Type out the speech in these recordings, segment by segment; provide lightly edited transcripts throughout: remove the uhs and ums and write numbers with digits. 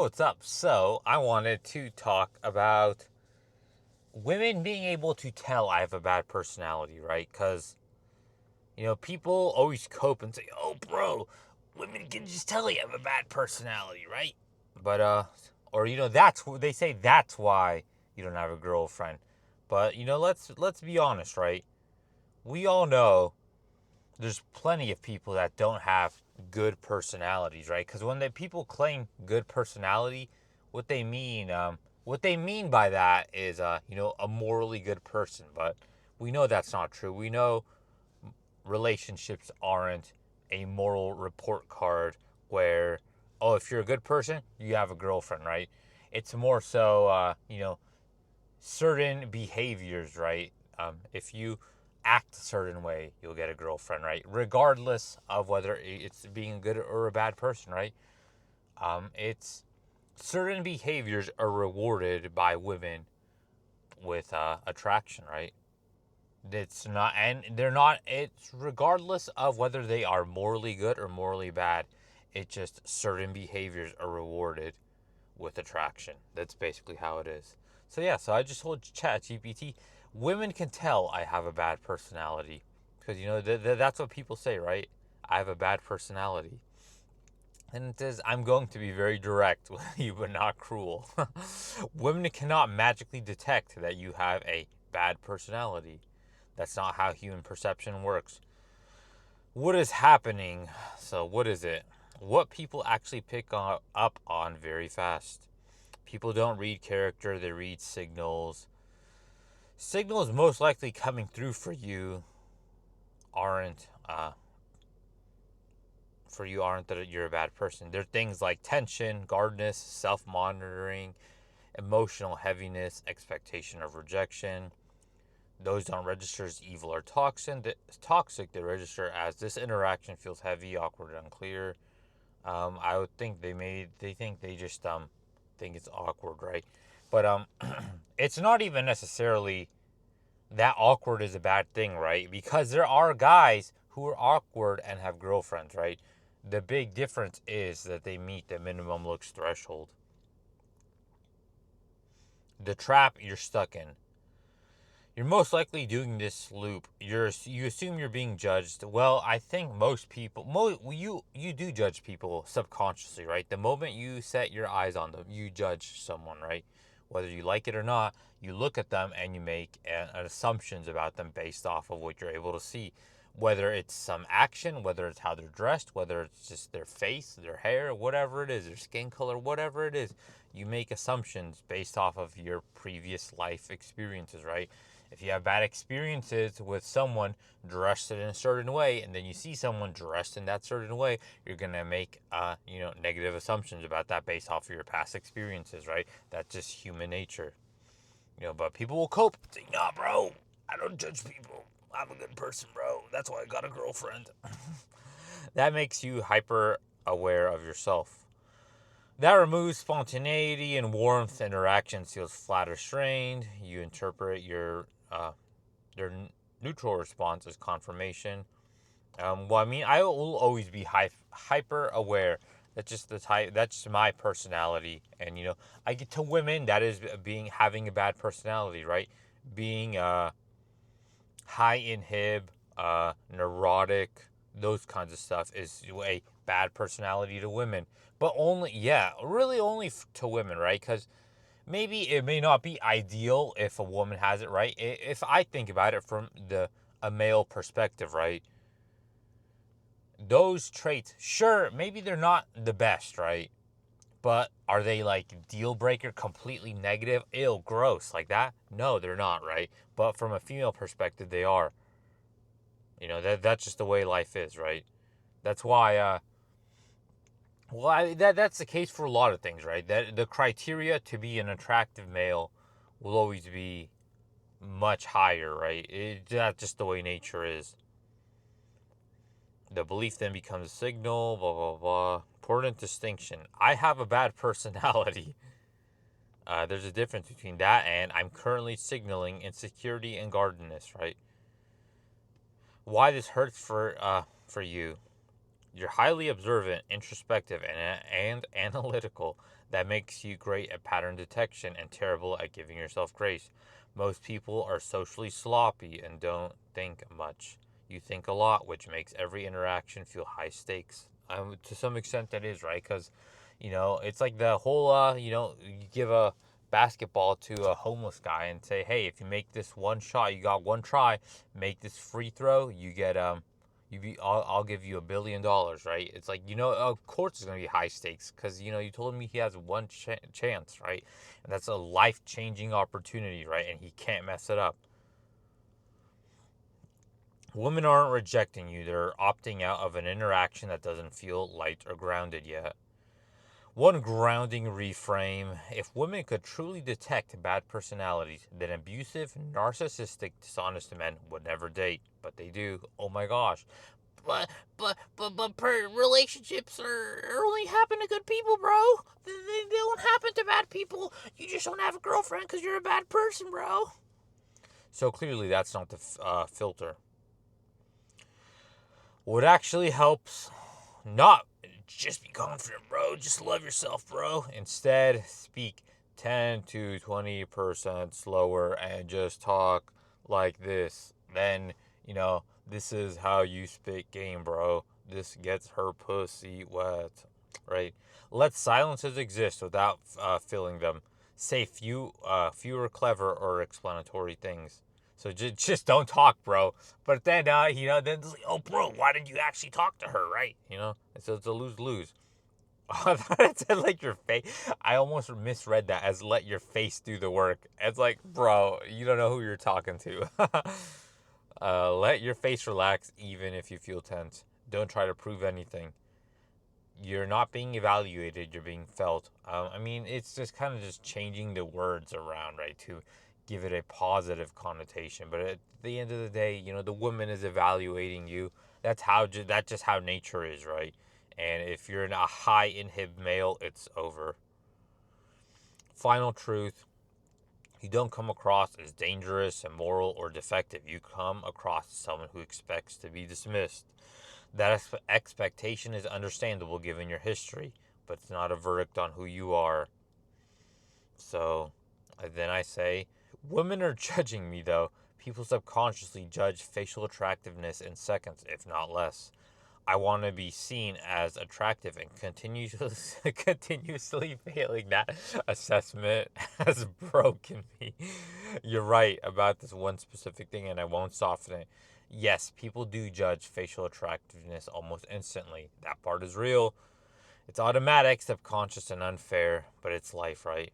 What's up? So, I wanted to talk about women being able to tell I have a bad personality, right? Because, people always cope and say, oh, bro, women can just tell you have a bad personality, right? But, or, that's what they say that's why you don't have a girlfriend. But, let's be honest, right? We all know there's plenty of people that don't have good personalities, right? Because when people claim good personality, what they mean, what they mean by that is, a morally good person. But we know that's not true. We know relationships aren't a moral report card where, oh, if you're a good person, you have a girlfriend, right? It's more so, certain behaviors, right? If you act a certain way, you'll get a girlfriend, right? Regardless of whether it's being a good or a bad person, right? It's certain behaviors are rewarded by women with attraction, right? It's not, and they're not. It's regardless of whether they are morally good or morally bad. It's just certain behaviors are rewarded with attraction. That's basically how it is. So yeah, so I just told ChatGPT, women can tell I have a bad personality because that's what people say, right? I have a bad personality, and it says I'm going to be very direct with you, but not cruel. Women cannot magically detect that you have a bad personality. That's not how human perception works. What is happening? So what is it? What people actually pick up on very fast. People don't read character, they read signals. Signals most likely coming through aren't aren't that you're a bad person. They're things like tension, guardedness, self-monitoring, emotional heaviness, expectation of rejection. Those don't register as evil or toxic. They register as this interaction feels heavy, awkward, unclear. I would think they think they just think it's awkward, right? But it's not even necessarily that awkward is a bad thing, right? Because there are guys who are awkward and have girlfriends, right? The big difference is that they meet the minimum looks threshold. The trap you're stuck in. You're most likely doing this loop. You assume you're being judged. Well, I think most people, you do judge people subconsciously, right? The moment you set your eyes on them, you judge someone, right? Whether you like it or not, you look at them and you make assumptions about them based off of what you're able to see. Whether it's some action, whether it's how they're dressed, whether it's just their face, their hair, whatever it is, their skin color, whatever it is, you make assumptions based off of your previous life experiences, right? If you have bad experiences with someone dressed in a certain way, and then you see someone dressed in that certain way, you're gonna make negative assumptions about that based off of your past experiences, right? That's just human nature, But people will cope. Say, nah, bro, I don't judge people. I'm a good person, bro. That's why I got a girlfriend. That makes you hyper aware of yourself. That removes spontaneity and warmth. Interactions feels flat or strained. You interpret their neutral response as confirmation. Well, I mean, I will always be hyper aware. That's just the type. That's just my personality, and I get to women. That is being having a bad personality, right? Being high inhib, neurotic, those kinds of stuff is a bad personality to women. But only, yeah, really only to women, right? Because maybe it may not be ideal if a woman has it, right? If I think about it from a male perspective, right? Those traits, sure, maybe they're not the best, right? But are they like deal breaker, completely negative, ill, gross, like that? No, they're not, right? But from a female perspective, they are. That's just the way life is, right? That's why that's the case for a lot of things, right? That the criteria to be an attractive male will always be much higher, right? That's just the way nature is. The belief then becomes a signal, blah, blah, blah. Important distinction. I have a bad personality. There's a difference between that and I'm currently signaling insecurity and guardedness, right? Why this hurts for you. You're highly observant, introspective, and analytical. That makes you great at pattern detection and terrible at giving yourself grace. Most people are socially sloppy and don't think much. You think a lot, which makes every interaction feel high stakes. To some extent, that is right, because it's like the whole you give a basketball to a homeless guy and say, hey, if you make this one shot, you got one try, make this free throw, you get I'll give you $1 billion, right? It's like, of course it's going to be high stakes because, you told me he has one chance, right? And that's a life changing opportunity, right? And he can't mess it up. Women aren't rejecting you, they're opting out of an interaction that doesn't feel light or grounded yet. One grounding reframe: if women could truly detect bad personalities, then abusive, narcissistic, dishonest men would never date. But they do. Oh my gosh. But relationships are only happen to good people, bro. They don't happen to bad people. You just don't have a girlfriend because you're a bad person, bro. So clearly, that's not the filter. What actually helps, not just be confident, bro. Just love yourself, bro. Instead, speak 10 to 20% slower and just talk like this. Then, this is how you spit game, bro. This gets her pussy wet, right? Let silences exist without filling them. Say fewer clever or explanatory things. So just don't talk, bro. But then, then it's like, oh, bro, why did you actually talk to her, right? So it's a lose-lose. I thought it said like your face. I almost misread that as let your face do the work. It's like, bro, you don't know who you're talking to. Let your face relax even if you feel tense. Don't try to prove anything. You're not being evaluated, you're being felt. It's just kind of just changing the words around, right, to give it a positive connotation. But at the end of the day, the woman is evaluating you. That's just how nature is, right? And if you're in a high inhib male, it's over. Final truth: you don't come across as dangerous, immoral, or defective. You come across as someone who expects to be dismissed. That expectation is understandable given your history, but it's not a verdict on who you are. So then I say, women are judging me though. People subconsciously judge facial attractiveness in seconds, if not less. I want to be seen as attractive, and continuously failing that assessment has broken me. You're right about this one specific thing, and I won't soften it. Yes, people do judge facial attractiveness almost instantly. That part is real. It's automatic, subconscious, and unfair, but it's life, right?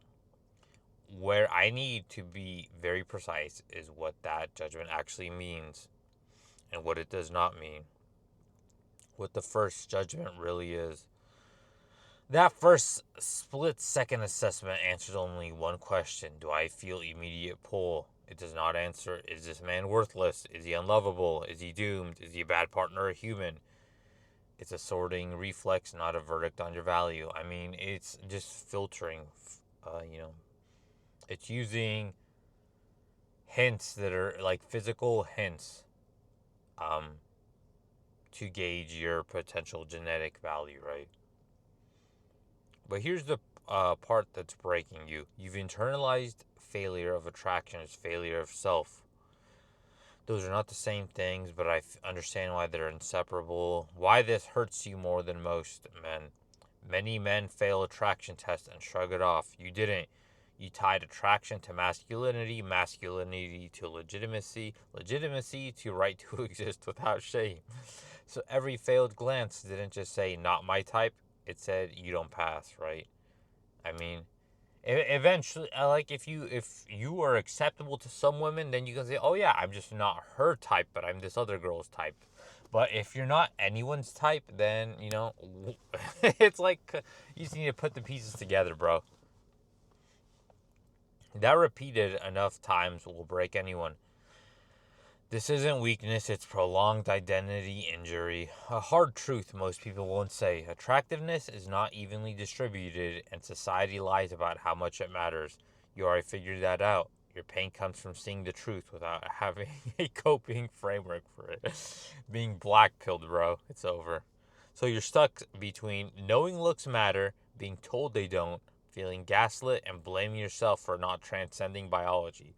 Where I need to be very precise is what that judgment actually means and what it does not mean. What the first judgment really is. That first split second assessment answers only one question: do I feel immediate pull? It does not answer, is this man worthless? Is he unlovable? Is he doomed? Is he a bad partner or human? It's a sorting reflex, not a verdict on your value. It's just filtering, it's using hints that are like physical hints um, to gauge your potential genetic value, right? But here's the part that's breaking you. You've internalized failure of attraction as failure of self. Those are not the same things, but I understand why they're inseparable. Why this hurts you more than most men. Many men fail attraction tests and shrug it off. You didn't. You tied attraction to masculinity, masculinity to legitimacy, legitimacy to right to exist without shame. So every failed glance didn't just say, not my type, it said, you don't pass, right? I mean, eventually, like if you are acceptable to some women, then you can say, oh yeah, I'm just not her type, but I'm this other girl's type. But if you're not anyone's type, then it's like you just need to put the pieces together, bro. That repeated enough times will break anyone. This isn't weakness, it's prolonged identity injury. A hard truth most people won't say: attractiveness is not evenly distributed, and society lies about how much it matters. You already figured that out. Your pain comes from seeing the truth without having a coping framework for it. Being black pilled, bro. It's over. So you're stuck between knowing looks matter, being told they don't, feeling gaslit, and blaming yourself for not transcending biology.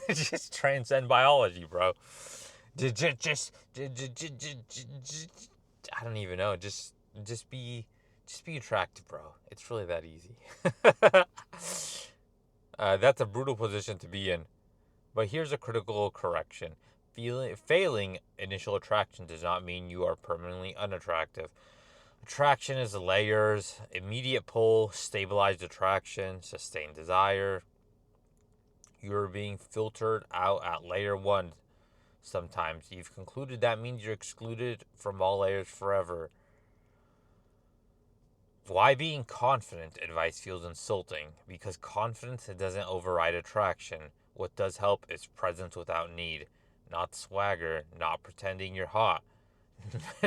Just transcend biology, bro. I don't even know. Just be just be attractive, bro. It's really that easy. That's a brutal position to be in. But here's a critical correction. Failing initial attraction does not mean you are permanently unattractive. Attraction is layers: immediate pull, stabilized attraction, sustained desire. You are being filtered out at layer 1. Sometimes you've concluded that means you're excluded from all layers forever. Why being confident advice feels insulting? Because confidence doesn't override attraction. What does help is presence without need, not swagger, not pretending you're hot,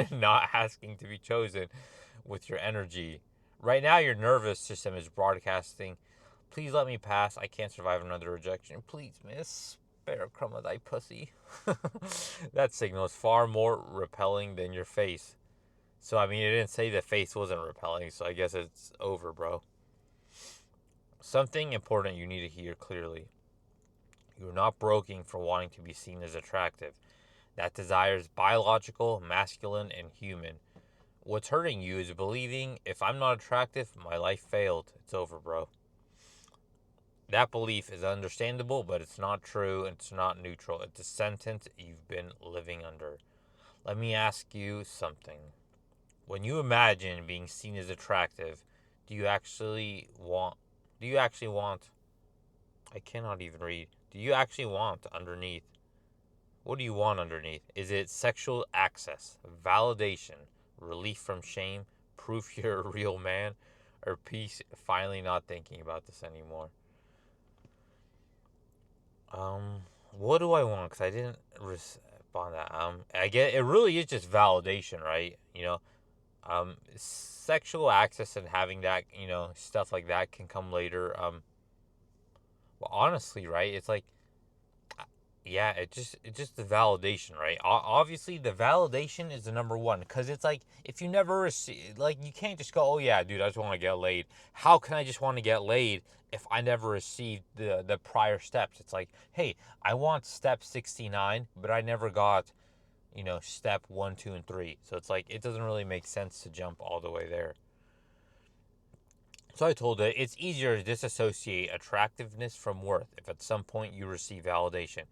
not asking to be chosen with your energy. Right now, your nervous system is broadcasting, please let me pass. I can't survive another rejection. Please, miss. Spare a crumb of thy pussy. That signal is far more repelling than your face. So, I mean, it didn't say the face wasn't repelling, so I guess it's over, bro. Something important you need to hear clearly. You're not broken for wanting to be seen as attractive. That desire is biological, masculine, and human. What's hurting you is believing if I'm not attractive, my life failed. It's over, bro. That belief is understandable, but it's not true. It's not neutral. It's a sentence you've been living under. Let me ask you something. When you imagine being seen as attractive, do you actually want do you actually want I cannot even read. Do you actually want underneath? What do you want underneath? Is it sexual access, validation, relief from shame, proof you're a real man, or peace finally not thinking about this anymore? What do I want? Because I didn't respond to that. I get it. Really is just validation, right? Sexual access and having that, stuff like that can come later. Well, honestly, right? It's like, yeah, it's just the validation, right? Obviously, the validation is the number one because it's like if you never receive, like, you can't just go, oh yeah, dude, I just want to get laid. How can I just want to get laid if I never received the prior steps? It's like, hey, I want step 69, but I never got, step 1, 2, and 3. So it's like it doesn't really make sense to jump all the way there. So I told her it's easier to disassociate attractiveness from worth if at some point you receive validation.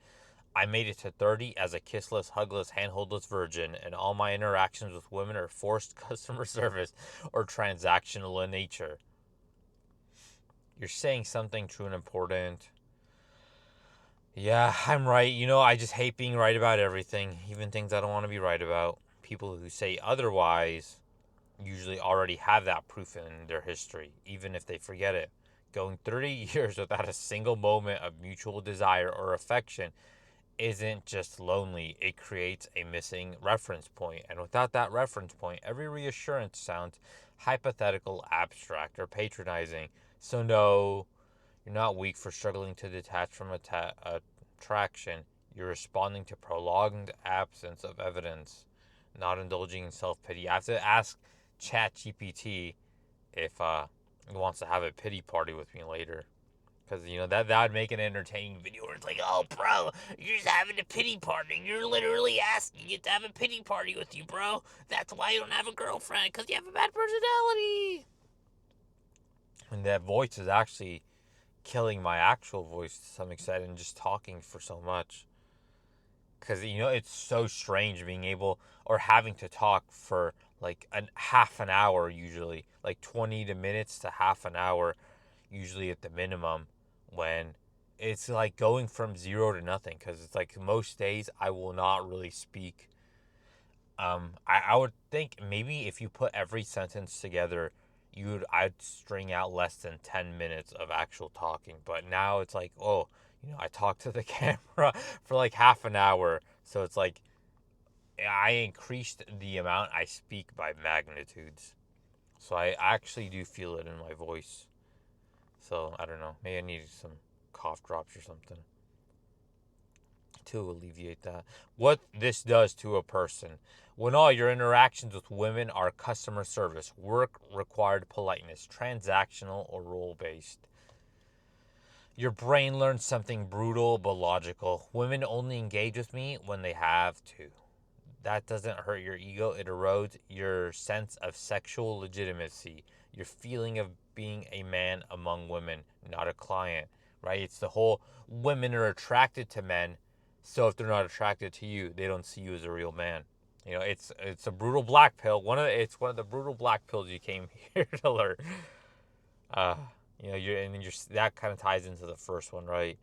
I made it to 30 as a kissless, hugless, handholdless virgin, and all my interactions with women are forced customer service or transactional in nature. You're saying something true and important. Yeah, I'm right. I just hate being right about everything, even things I don't want to be right about. People who say otherwise usually already have that proof in their history, even if they forget it. Going 30 years without a single moment of mutual desire or affection isn't just lonely, it creates a missing reference point. And without that reference point, every reassurance sounds hypothetical, abstract, or patronizing. So, no, you're not weak for struggling to detach from attraction. You're responding to prolonged absence of evidence, not indulging in self pity. I have to ask ChatGPT if it wants to have a pity party with me later. Because, that would make an entertaining video where it's like, oh, bro, you're just having a pity party. You're literally asking it to have a pity party with you, bro. That's why you don't have a girlfriend, because you have a bad personality. And that voice is actually killing my actual voice to some extent and just talking for so much. Because, it's so strange being able or having to talk for like half an hour usually. Like 20 minutes to half an hour usually at the minimum, when it's like going from zero to nothing, because it's like most days I will not really speak. I would think maybe if you put every sentence together, I'd string out less than 10 minutes of actual talking. But now it's like, oh, I talk to the camera for like half an hour, so it's like I increased the amount I speak by magnitudes. So I actually do feel it in my voice. So I don't know. Maybe I need some cough drops or something. to alleviate that. What this does to a person. When all your interactions with women are customer service, work required politeness, transactional, or role based, your brain learns something brutal but logical. Women only engage with me when they have to. That doesn't hurt your ego, it erodes your sense of sexual legitimacy, your feeling of being a man among women, not a client, right? It's the whole women are attracted to men, so if they're not attracted to you, they don't see you as a real man. It's a brutal black pill. It's one of the brutal black pills you came here to learn. Uh, that kind of ties into the first one, right?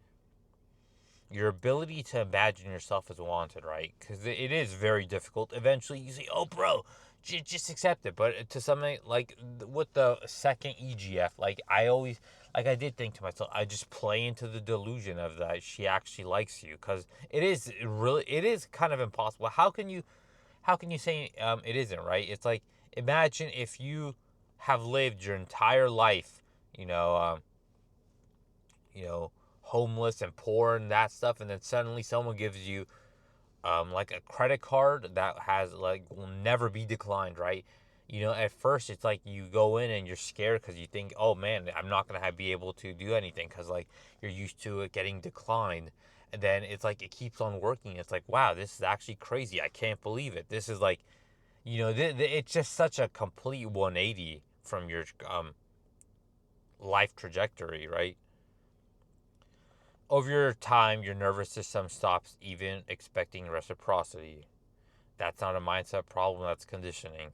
Your ability to imagine yourself as wanted, right? Because it is very difficult. Eventually, you say, "Oh, bro, just accept it." But to something like with the second EGF, like I did think to myself, I just play into the delusion of that she actually likes you, because it is kind of impossible. How can you say it isn't, right? It's like, imagine if you have lived your entire life, you know. You know, homeless and poor and that stuff, and then suddenly someone gives you like a credit card that has like will never be declined, right? At first it's like you go in and you're scared because you think, oh man, I'm not gonna be able to do anything because like you're used to it getting declined. And then it's like it keeps on working. It's like, wow, this is actually crazy. I can't believe it. This is like, it's just such a complete 180 from your life trajectory, right? Over time, your nervous system stops even expecting reciprocity. That's not a mindset problem, that's conditioning.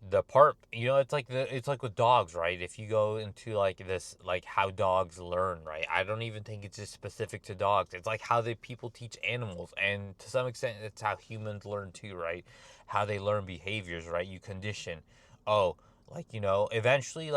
It's like with dogs, right? If you go into like this, like how dogs learn, right? I don't even think it's just specific to dogs. It's like how people teach animals, and to some extent, it's how humans learn too, right? How they learn behaviors, right? You condition. Oh, eventually,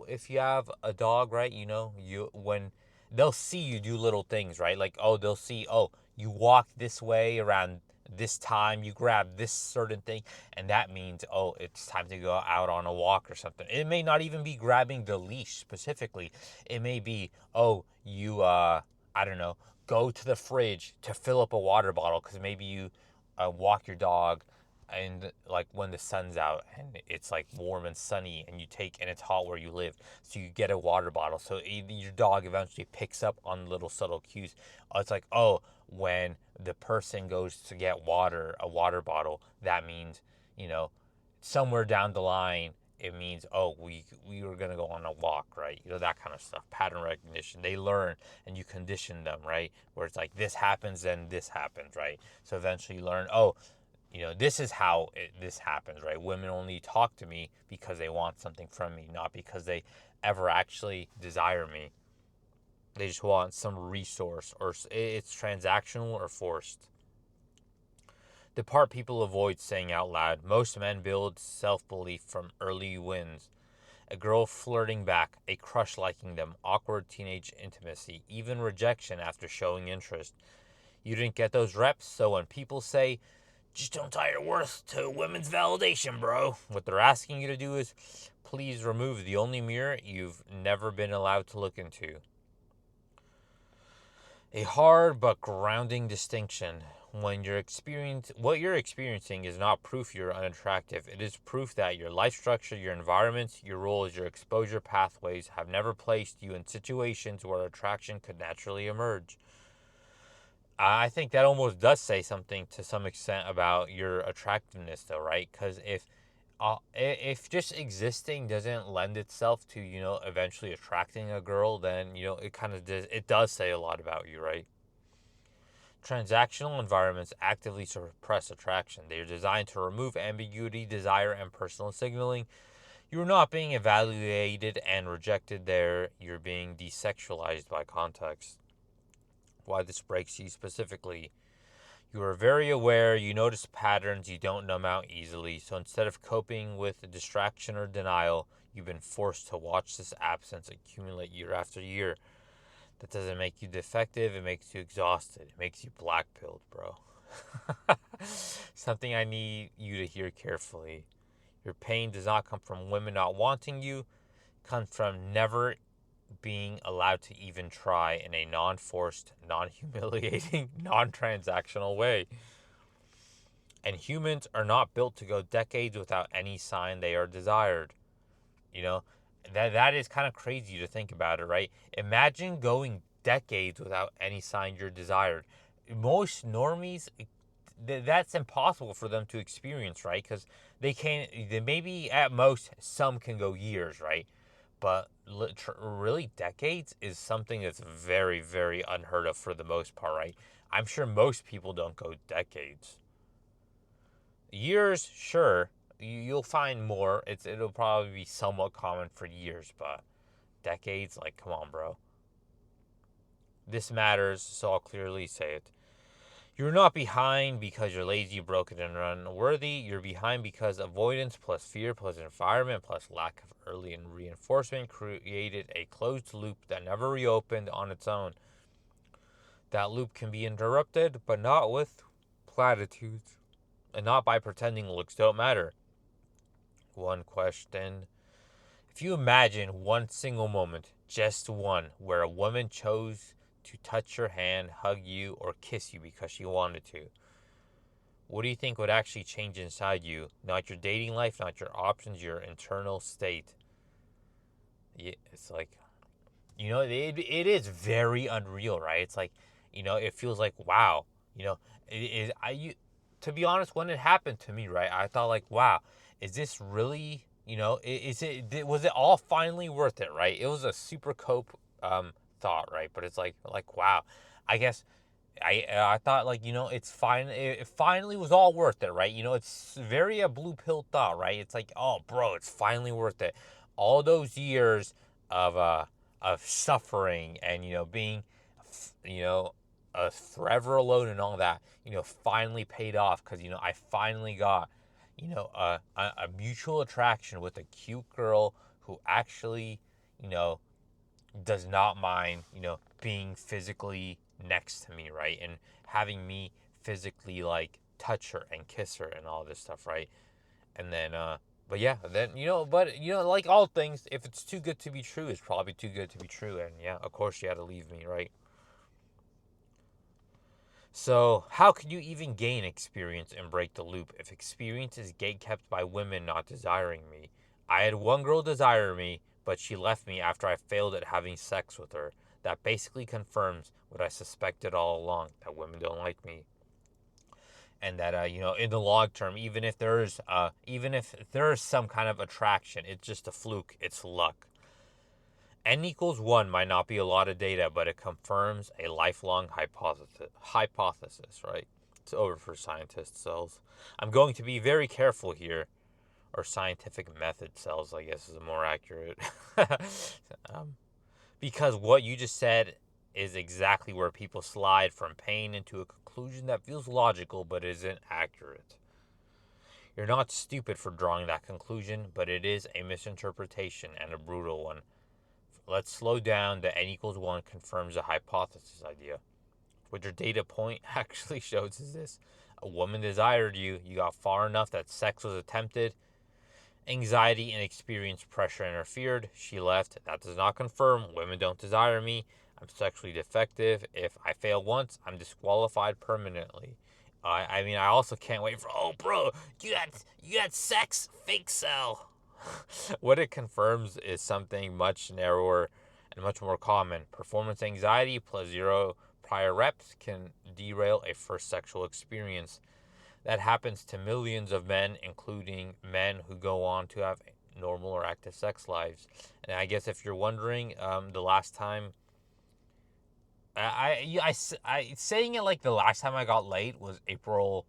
if you have a dog, right? You when they'll see you do little things, right? Like, oh, they'll see, oh, you walk this way around this time, you grab this certain thing, and that means, oh, it's time to go out on a walk or something. It may not even be grabbing the leash specifically. It may be, oh, you I don't know, go to the fridge to fill up a water bottle because maybe you walk your dog and like when the sun's out and it's like warm and sunny and it's hot where you live, so you get a water bottle, so your dog eventually picks up on little subtle cues. It's like, oh, when the person goes to get a water bottle, that means, you know, somewhere down the line, it means, oh, we were gonna go on a walk, right? That kind of stuff. Pattern recognition. They learn, and you condition them, right? Where it's like this happens, then this happens, right? So eventually you learn, oh, this is how this happens, right? Women only talk to me because they want something from me, not because they ever actually desire me. They just want some resource, or it's transactional or forced. The part people avoid saying out loud: most men build self belief from early wins. A girl flirting back, a crush liking them, awkward teenage intimacy, even rejection after showing interest. You didn't get those reps, so when people say, just don't tie your worth to women's validation, bro, what they're asking you to do is, please remove the only mirror you've never been allowed to look into. A hard but grounding distinction. What you're experiencing is not proof you're unattractive. It is proof that your life structure, your environments, your roles, your exposure pathways have never placed you in situations where attraction could naturally emerge. I think that almost does say something to some extent about your attractiveness, though, right? Because if just existing doesn't lend itself to eventually attracting a girl, then it does say a lot about you, right? Transactional environments actively suppress attraction. They are designed to remove ambiguity, desire, and personal signaling. You're not being evaluated and rejected there. You're being desexualized by context. Why this breaks you specifically. You are very aware, you notice patterns, you don't numb out easily, so instead of coping with distraction or denial, you've been forced to watch this absence accumulate year after year. That doesn't make you defective, it makes you exhausted. It makes you black-pilled, bro. Something I need you to hear carefully. Your pain does not come from women not wanting you, it comes from never without being allowed to even try in a non-forced, non-humiliating, non-transactional way. And humans are not built to go decades without any sign they are desired. You know, that is kind of crazy to think about it, right? Imagine going decades without any sign you're desired. Most normies, that's impossible for them to experience, right? Because they can't. They maybe at most some can go years, right? But really, decades is something that's very, very unheard of for the most part, right? I'm sure most people don't go decades. Years, sure, you'll find more. It'll probably be somewhat common for years, but decades, like, come on, bro. This matters, so I'll clearly say it. You're not behind because you're lazy, broken, and unworthy. You're behind because avoidance plus fear plus environment plus lack of early reinforcement created a closed loop that never reopened on its own. That loop can be interrupted, but not with platitudes, and not by pretending looks don't matter. One question. If you imagine one single moment, just one, where a woman chose to touch your hand, hug you, or kiss you because she wanted to, what do you think would actually change inside you? Not your dating life, not your options, your internal state. Yeah, it's like, it is very unreal, right? It's like, it feels like, wow, to be honest, when it happened to me, right, I thought like, wow, is this really, was it all finally worth it, right? It was a super cope thought, right? But it's like, wow, I guess I thought like, it's fine. It finally was all worth it, right? It's very a blue pill thought, right? It's like, oh, bro, it's finally worth it. All those years of suffering and being, you know forever alone and all that, finally paid off because I finally got, a mutual attraction with a cute girl who actually, you know does not mind, being physically next to me, right? And having me physically like touch her and kiss her and all this stuff, right? And then but yeah, then like all things, if it's too good to be true, it's probably too good to be true. And yeah, of course she had to leave me, right? So, how could you even gain experience and break the loop if experience is gatekept by women not desiring me? I had one girl desire me, but she left me after I failed at having sex with her. That basically confirms what I suspected all along, that women don't like me. And that in the long term, even if there is some kind of attraction, it's just a fluke, it's luck. N equals 1 might not be a lot of data, but it confirms a lifelong hypothesis, right? It's over for scientist cells. I'm going to be very careful here, or scientific method cells, I guess is more accurate. Because what you just said is exactly where people slide from pain into a conclusion that feels logical but isn't accurate. You're not stupid for drawing that conclusion, but it is a misinterpretation and a brutal one. Let's slow down. The N equals 1 confirms a hypothesis idea. What your data point actually shows is this: a woman desired you, you got far enough that sex was attempted, anxiety and experience pressure interfered, she left. That does not confirm women don't desire me. I'm sexually defective. If I fail once, I'm disqualified permanently. I mean, I also can't wait for, oh, bro, you got sex, fake cell. What it confirms is something much narrower and much more common. Performance anxiety plus 0 prior reps can derail a first sexual experience. That happens to millions of men, including men who go on to have normal or active sex lives. And I guess if you're wondering, the last time saying it like the last time I got laid was April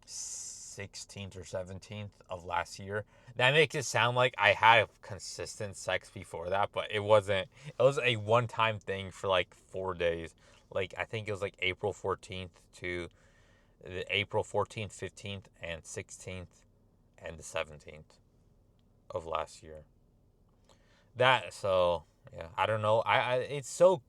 16th or 17th of last year. That makes it sound like I had consistent sex before that, but it wasn't. It was a one time thing for like 4 days. Like, I think it was like April 14th to the April 14th, 15th, and 16th, and the 17th of last year. So yeah, I don't know. It's so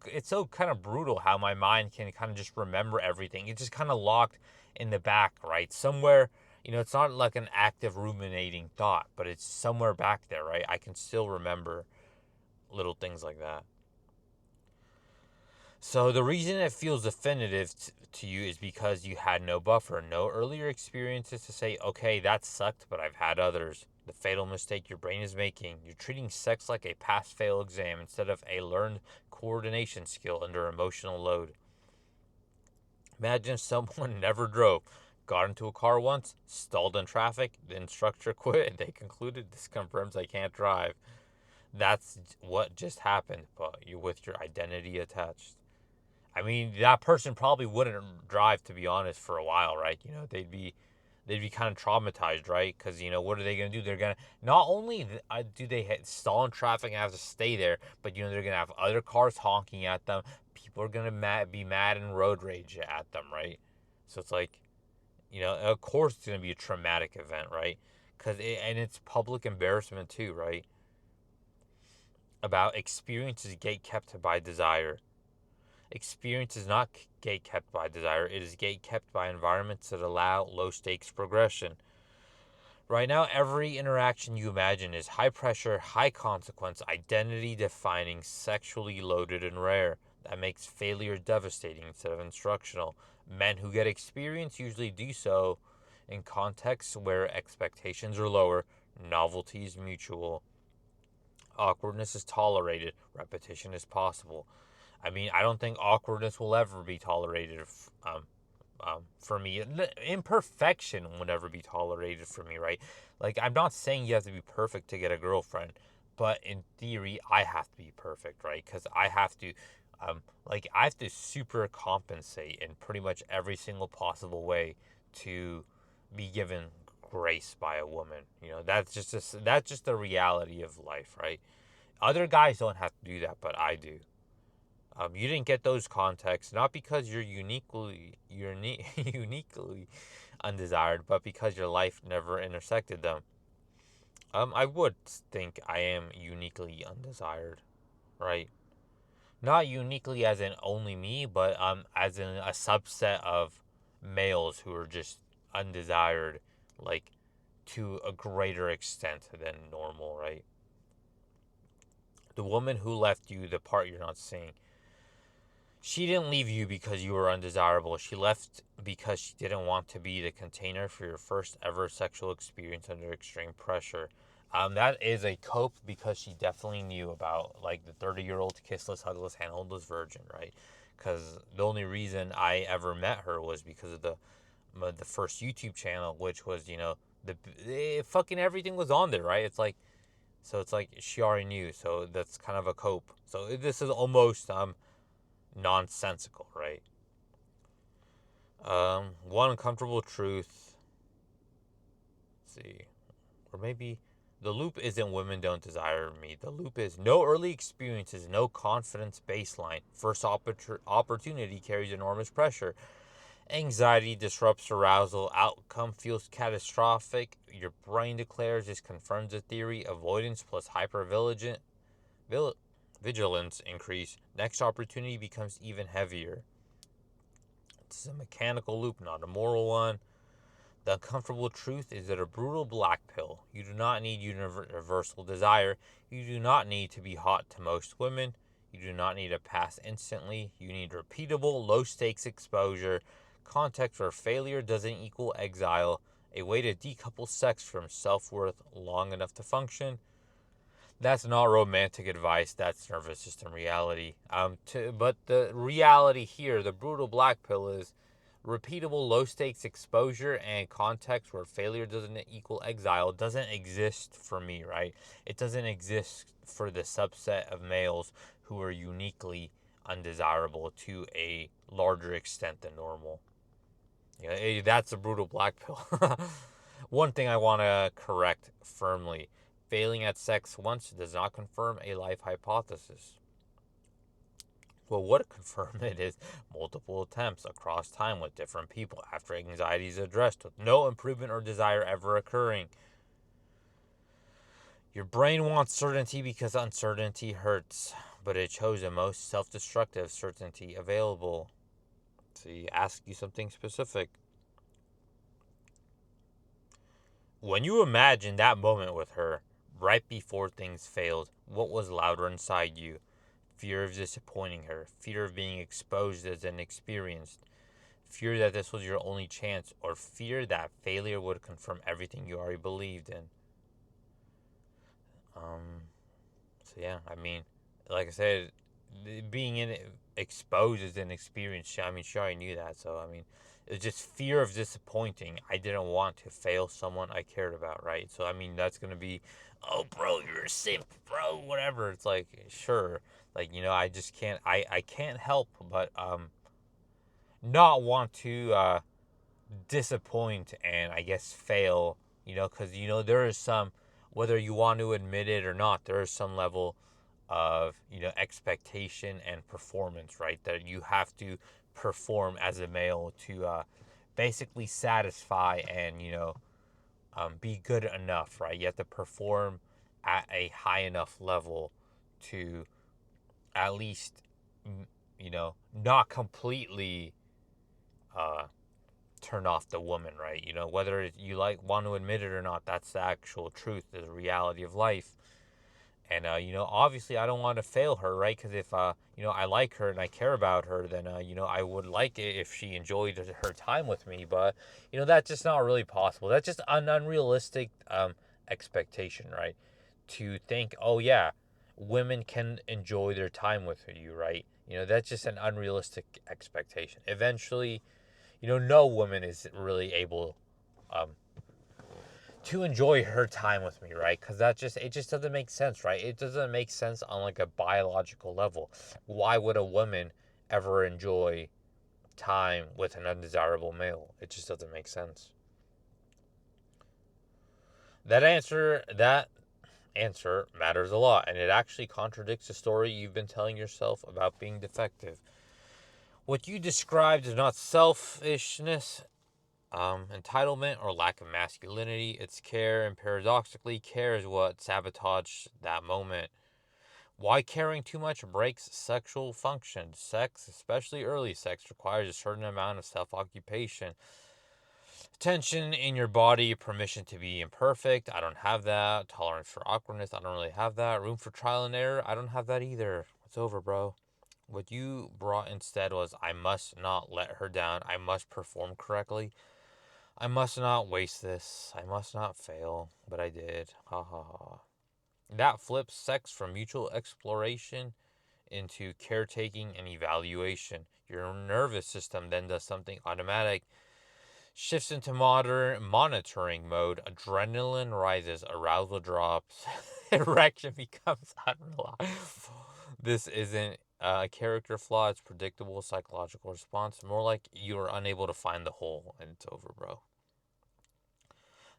kind of brutal how my mind can kind of just remember everything. It's just kind of locked in the back, right? Somewhere, it's not like an active ruminating thought, but it's somewhere back there, right? I can still remember little things like that. So the reason it feels definitive to you is because you had no buffer, no earlier experiences to say, okay, that sucked, but I've had others. The fatal mistake your brain is making. You're treating sex like a pass-fail exam instead of a learned coordination skill under emotional load. Imagine someone never drove, got into a car once, stalled in traffic, the instructor quit, and they concluded this confirms I can't drive. That's what just happened, but you with your identity attached. I mean, that person probably wouldn't drive, to be honest, for a while, right? They'd be kind of traumatized, right? Because what are they gonna do? They're gonna not only do they stall in traffic and have to stay there, but they're gonna have other cars honking at them. People are gonna be mad and road rage at them, right? So it's like, of course it's gonna be a traumatic event, right? And it's public embarrassment too, right? About experiences gate kept by desire. Experience is not gate kept by desire, it is gate kept by environments that allow low stakes progression. Right now, every interaction you imagine is high pressure, high consequence, identity defining, sexually loaded, and rare. That makes failure devastating instead of instructional. Men who get experience usually do so in contexts where expectations are lower, novelty is mutual, awkwardness is tolerated, repetition is possible. I mean, I don't think awkwardness will ever be tolerated for me. Imperfection will never be tolerated for me, right? Like, I'm not saying you have to be perfect to get a girlfriend, but in theory, I have to be perfect, right? Because I have to super compensate in pretty much every single possible way to be given grace by a woman. That's just the reality of life, right? Other guys don't have to do that, but I do. You didn't get those contexts not because you're uniquely undesired, but because your life never intersected them. I would think I am uniquely undesired, right? Not uniquely as in only me, but as in a subset of males who are just undesired, like to a greater extent than normal, right? The woman who left you, the part you're not seeing, she didn't leave you because you were undesirable. She left because she didn't want to be the container for your first ever sexual experience under extreme pressure. That is a cope because she definitely knew about like the 30-year-old kissless, hugless, handholdless virgin, right? Because the only reason I ever met her was because of the first YouTube channel, which was fucking everything was on there, right? It's like she already knew, so that's kind of a cope. So this is almost nonsensical, right? One uncomfortable truth. Let's see, or maybe the loop isn't women don't desire me. The loop is no early experiences, no confidence baseline. First opportunity carries enormous pressure. Anxiety disrupts arousal. Outcome feels catastrophic. Your brain declares this confirms the theory. Avoidance plus hypervigilance vigilance increase. Next opportunity becomes even heavier. It's a mechanical loop, not a moral one. The uncomfortable truth is that a brutal black pill. You do not need universal desire. You do not need to be hot to most women. You do not need to pass instantly. You need repeatable, low stakes exposure, context where failure doesn't equal exile, a way to decouple sex from self worth long enough to function. That's not romantic advice. That's nervous system reality. But the reality here, the brutal black pill, is repeatable low stakes exposure and context where failure doesn't equal exile doesn't exist for me, right? It doesn't exist for the subset of males who are uniquely undesirable to a larger extent than normal. That's a brutal black pill. One thing I want to correct firmly: failing at sex once does not confirm a life hypothesis. Well, what confirm it is multiple attempts across time with different people after anxiety is addressed with no improvement or desire ever occurring. Your brain wants certainty because uncertainty hurts, but it chose the most self-destructive certainty available. So you ask you something specific. When you imagine that moment with her, Right before things failed, what was louder inside you? Fear of disappointing her, fear of being exposed as inexperienced, fear that this was your only chance, or fear that failure would confirm everything you already believed in. Um, so yeah, I mean, like I said, being in it, exposed as an experience. I mean, she already knew that. So I mean, it's just fear of disappointing. I didn't want to fail someone I cared about, right? So I mean, that's gonna be, oh, bro, you're a simp, bro, whatever. It's like, sure, like I just can't. I can't help but not want to disappoint and I guess fail. Because there is some, whether you want to admit it or not, there is some level of expectation and performance, right? That you have to perform as a male to basically satisfy and be good enough, right? You have to perform at a high enough level to at least not completely uh, turn off the woman, right? Whether you want to admit it or not, that's the actual truth, the reality of life. And obviously, I don't want to fail her, right? Because if I like her and I care about her, then I would like it if she enjoyed her time with me. But that's just not really possible. That's just an unrealistic expectation, right? To think, oh yeah, women can enjoy their time with you, right? That's just an unrealistic expectation. Eventually, no woman is really able um, to enjoy her time with me, right? Because it just doesn't make sense, right? It doesn't make sense on like a biological level. Why would a woman ever enjoy time with an undesirable male? It just doesn't make sense. That answer matters a lot, and it actually contradicts the story you've been telling yourself about being defective. What you described is not selfishness, entitlement, or lack of masculinity. It's care, and paradoxically, care is what sabotaged that moment. Why caring too much breaks sexual function? Sex, especially early sex, requires a certain amount of self occupation. Tension in your body, permission to be imperfect. I don't have that. Tolerance for awkwardness. I don't really have that. Room for trial and error. I don't have that either. It's over, bro. What you brought instead was I must not let her down. I must perform correctly. I must not waste this. I must not fail. But I did. Ha ha ha. That flips sex from mutual exploration into caretaking and evaluation. Your nervous system then does something automatic, shifts into modern monitoring mode. Adrenaline rises, arousal drops, erection becomes unreliable. This isn't a character flaw, it's predictable psychological response. More like you are unable to find the hole and it's over, bro.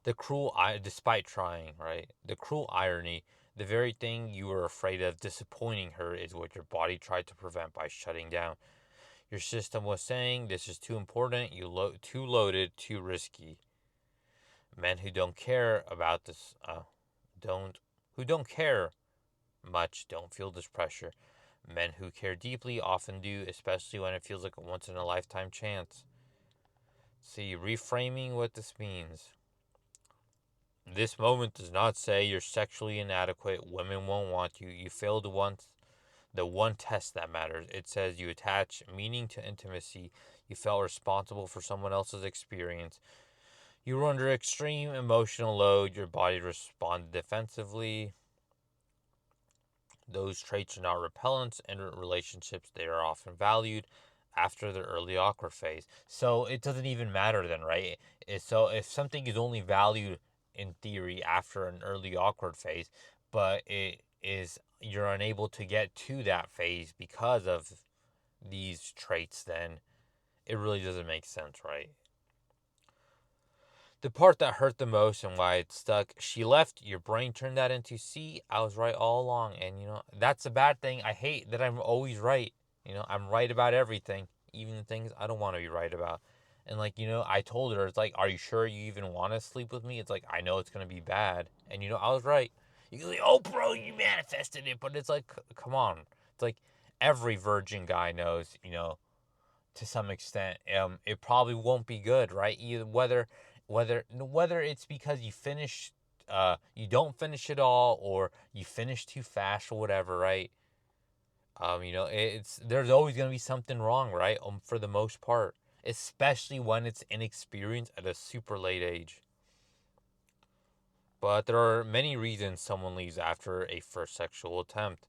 Despite trying, right? The cruel irony, the very thing you were afraid of disappointing her is what your body tried to prevent by shutting down. Your system was saying, this is too important, too loaded, too risky. Men who don't care about this, don't, who don't care much, don't feel this pressure. Men who care deeply often do, especially when it feels like a once in a lifetime chance. See, reframing what this means. This moment does not say you're sexually inadequate, women won't want you, you failed once, the one test that matters. It says you attach meaning to intimacy, you felt responsible for someone else's experience, you were under extreme emotional load, your body responded defensively. Those traits are not repellents in relationships, they are often valued after the early awkward phase. So it doesn't even matter then, right? So if something is only valued in theory after an early awkward phase, but it is you're unable to get to that phase because of these traits, then it really doesn't make sense, right? The part that hurt the most and why it stuck, she left, your brain turned that into, see, I was right all along. And, that's a bad thing. I hate that I'm always right. I'm right about everything, even the things I don't want to be right about. And, like, I told her, it's like, are you sure you even want to sleep with me? It's like, I know it's going to be bad. And, I was right. You can say, oh, bro, you manifested it. But it's like, come on. It's like every virgin guy knows, to some extent, it probably won't be good, right? Either whether it's because you finished you don't finish it all, or you finish too fast or whatever, right? It's there's always gonna be something wrong, right? For the most part, especially when it's inexperienced at a super late age. But there are many reasons someone leaves after a first sexual attempt.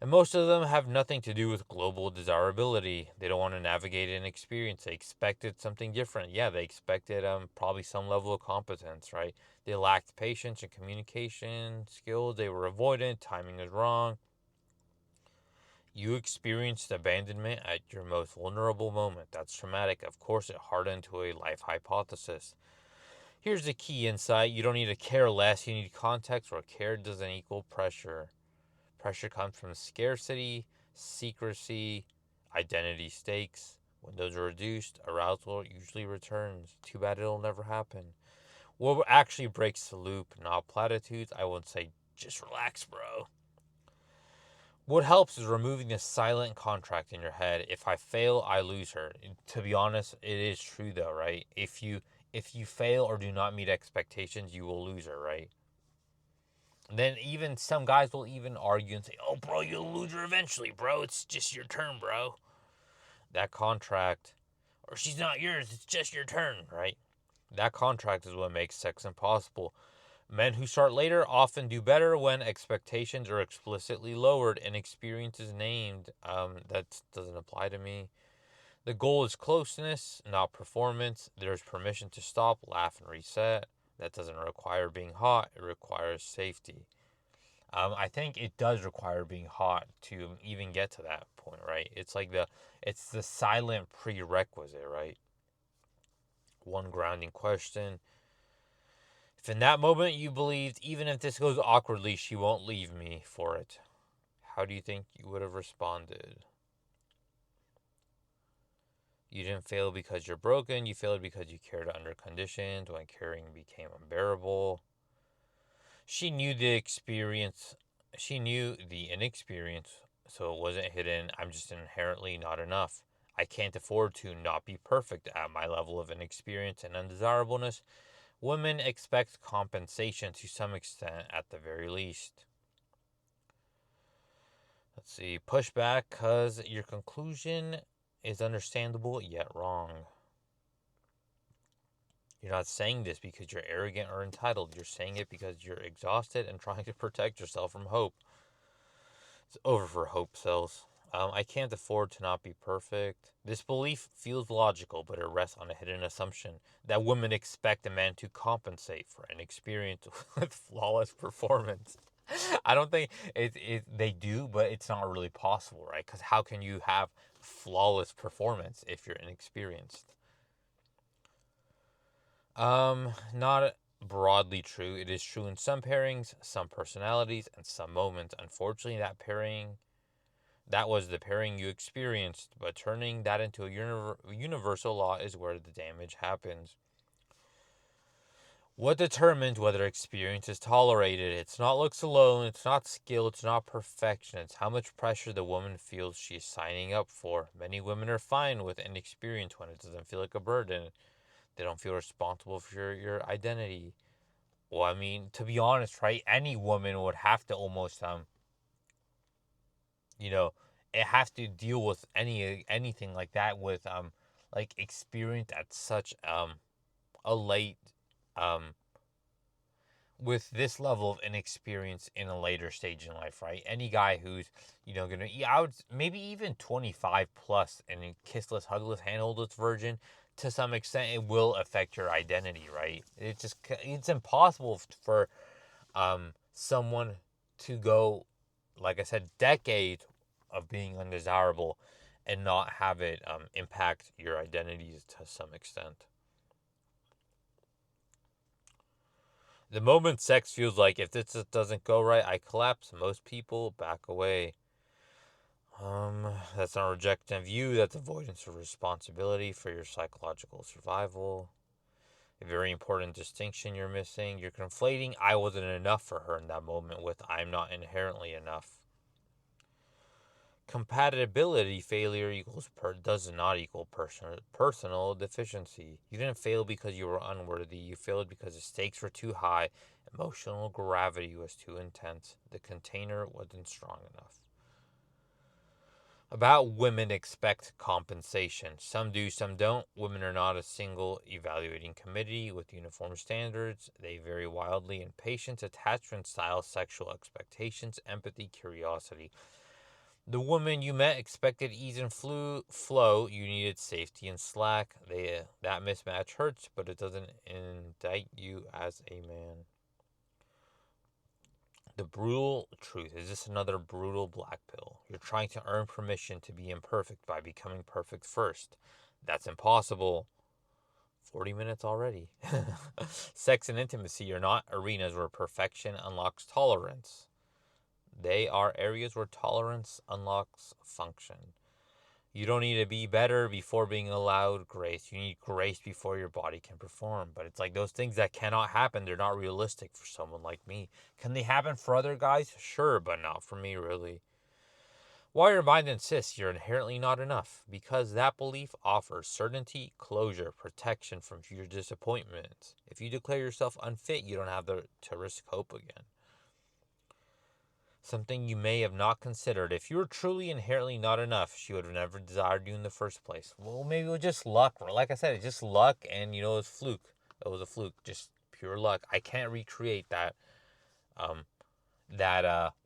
And most of them have nothing to do with global desirability. They don't want to navigate an experience. They expected something different. Yeah, they expected probably some level of competence, right? They lacked patience and communication skills. They were avoidant. Timing was wrong. You experienced abandonment at your most vulnerable moment. That's traumatic. Of course, it hardened to a life hypothesis. Here's the key insight: you don't need to care less, you need context, where care doesn't equal pressure. Pressure comes from scarcity, secrecy, identity stakes. When those are reduced, arousal usually returns. Too bad it'll never happen. What actually breaks the loop, not platitudes. I won't say, just relax, bro. What helps is removing the silent contract in your head. If I fail, I lose her. To be honest, it is true though, right? If you fail or do not meet expectations, you will lose her, right? And then even some guys will even argue and say, "Oh, bro, you'll lose her eventually, bro. It's just your turn, bro." That contract, or she's not yours. It's just your turn, right? That contract is what makes sex impossible. Men who start later often do better when expectations are explicitly lowered and experience is named. That doesn't apply to me. The goal is closeness, not performance. There's permission to stop, laugh, and reset. That doesn't require being hot, it requires safety. I think it does require being hot to even get to that point, right? It's the silent prerequisite, right? One grounding question: if in that moment you believed, even if this goes awkwardly, she won't leave me for it, how do you think you would have responded? You didn't fail because you're broken. You failed because you cared under conditions when caring became unbearable. She knew the experience. She knew the inexperience, so it wasn't hidden. I'm just inherently not enough. I can't afford to not be perfect at my level of inexperience and undesirableness. Women expect compensation to some extent at the very least. Let's see. Pushback because your conclusion is understandable yet wrong. You're not saying this because you're arrogant or entitled. You're saying it because you're exhausted and trying to protect yourself from hope. It's over for hope cells. I can't afford to not be perfect. This belief feels logical, but it rests on a hidden assumption that women expect a man to compensate for an experience with flawless performance. I don't think they do, but it's not really possible, right? Because how can you have flawless performance if you're inexperienced? Not broadly true. It is true in some pairings, some personalities, and some moments. Unfortunately, that was the pairing you experienced, but turning that into a universal law is where the damage happens. What determines whether experience is tolerated? It's not looks alone, it's not skill, it's not perfection, it's how much pressure the woman feels she is signing up for. Many women are fine with inexperience when it doesn't feel like a burden. They don't feel responsible for your identity. Well, I mean, to be honest, right? Any woman would have to almost you know, it has to deal with anything like that with like experience at such a late um with this level of inexperience in a later stage in life, right? Any guy who's, gonna, yeah, I would maybe even 25 plus and kissless, hugless, handholeless virgin, to some extent, it will affect your identity, right? It's impossible for someone to go, like I said, decades of being undesirable and not have it impact your identities to some extent. The moment sex feels like, if this just doesn't go right, I collapse. Most people back away. That's not rejection of you. That's avoidance of responsibility for your psychological survival. A very important distinction you're missing. You're conflating "I wasn't enough for her in that moment" with "I'm not inherently enough." Compatibility failure does not equal personal deficiency. You didn't fail because you were unworthy. You failed because the stakes were too high Emotional gravity was too intense. The container wasn't strong enough. About women expect compensation. Some do, some don't. Women are not a single evaluating committee with uniform standards. They vary wildly in patience, attachment style, sexual expectations, empathy, curiosity. The woman you met expected ease and flow. You needed safety and slack. That mismatch hurts, but it doesn't indict you as a man. The brutal truth is this another brutal black pill. You're trying to earn permission to be imperfect by becoming perfect first. That's impossible. 40 minutes already. Sex and intimacy are not arenas where perfection unlocks tolerance. They are areas where tolerance unlocks function. You don't need to be better before being allowed grace. You need grace before your body can perform. But it's like those things that cannot happen, they're not realistic for someone like me. Can they happen for other guys? Sure, but not for me, really. Why your mind insists you're inherently not enough? Because that belief offers certainty, closure, protection from future disappointments. If you declare yourself unfit, you don't have to risk hope again. Something you may have not considered. If you were truly inherently not enough, she would have never desired you in the first place. Well, maybe it was just luck. Like I said, it's just luck, and it was fluke. It was a fluke, just pure luck. I can't recreate that.